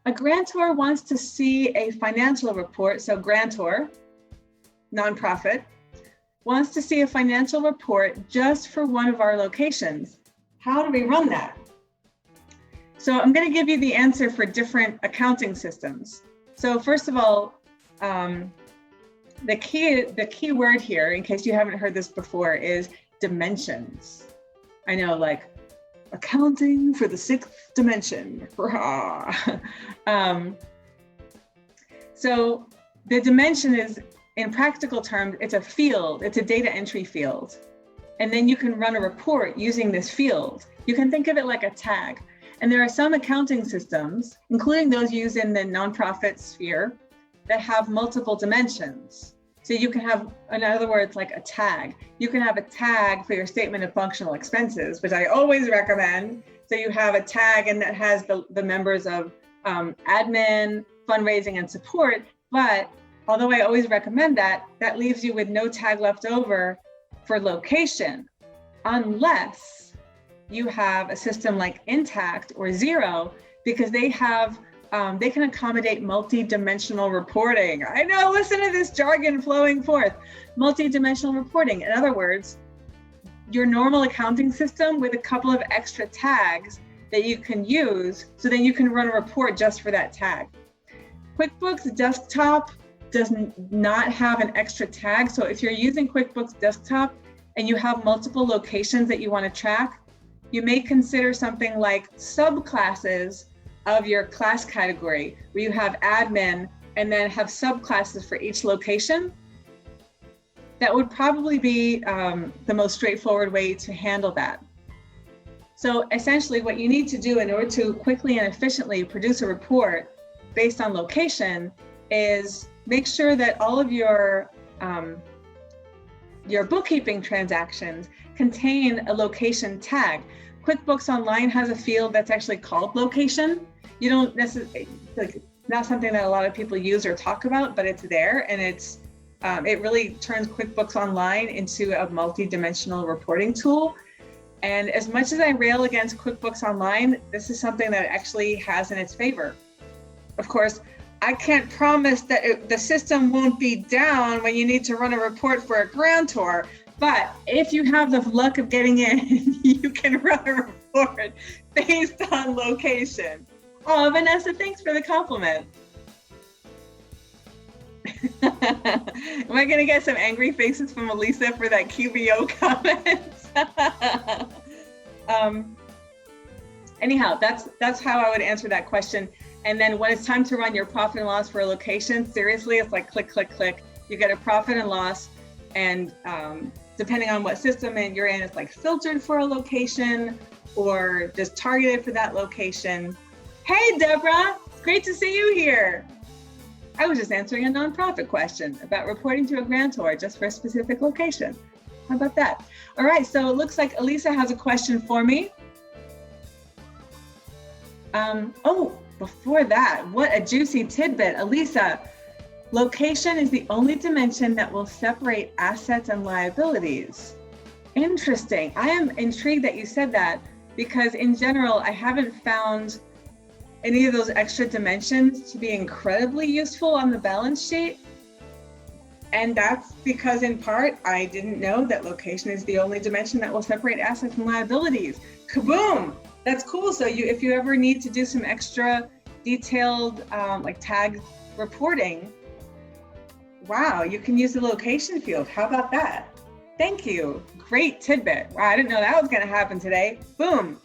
A grantor wants to see a financial report. So grantor, nonprofit, wants to see a financial report just for one of our locations. How do we run that? So I'm going to give you the answer for different accounting systems. So first of all, the key word here, in case you haven't heard this before, is dimensions. I know, like accounting for the sixth dimension. So the dimension is, in practical terms, it's a field, it's a data entry field. And then you can run a report using this field. You can think of it like a tag. And there are some accounting systems, including those used in the nonprofit sphere, that have multiple dimensions. So you can have, in other words, like a tag. You can have a tag for your statement of functional expenses, which I always recommend. So you have a tag and that has the members of admin, fundraising, and support. But although I always recommend that, that leaves you with no tag left over for location, unless you have a system like Intact or Xero, because they have, they can accommodate multi-dimensional reporting. I know, listen to this jargon flowing forth. Multi-dimensional reporting. In other words, your normal accounting system with a couple of extra tags that you can use, so then you can run a report just for that tag. QuickBooks Desktop does not have an extra tag. So if you're using QuickBooks Desktop and you have multiple locations that you want to track, you may consider something like subclasses of your class category, where you have admin and then have subclasses for each location. That would probably be the most straightforward way to handle that. So essentially what you need to do in order to quickly and efficiently produce a report based on location is make sure that all of your bookkeeping transactions contain a location tag. QuickBooks Online has a field that's actually called location. You don't necessarily, like, not something that a lot of people use or talk about, but it's there, and it's it really turns QuickBooks Online into a multi-dimensional reporting tool. And as much as I rail against QuickBooks Online, this is something that actually has in its favor. Of course, I can't promise that the system won't be down when you need to run a report for a grantor, but if you have the luck of getting in, you can run a report based on location. Oh, Vanessa, thanks for the compliment. Am I gonna get some angry faces from Elisa for that QBO comment? Anyhow, that's how I would answer that question. And then when it's time to run your profit and loss for a location, seriously, it's like click, click, click. You get a profit and loss, and depending on what system you're in, it's like filtered for a location or just targeted for that location. Hey, Deborah, it's great to see you here. I was just answering a nonprofit question about reporting to a grantor just for a specific location. How about that? All right, so it looks like Elisa has a question for me. Oh, before that, what a juicy tidbit. Elisa, location is the only dimension that will separate assets and liabilities. Interesting. I am intrigued that you said that, because in general, I haven't found any of those extra dimensions to be incredibly useful on the balance sheet. And that's because, in part, I didn't know that location is the only dimension that will separate assets and liabilities. Kaboom! That's cool. So if you ever need to do some extra detailed like tag reporting, wow, you can use the location field. How about that? Thank you. Great tidbit. Wow, I didn't know that was going to happen today. Boom.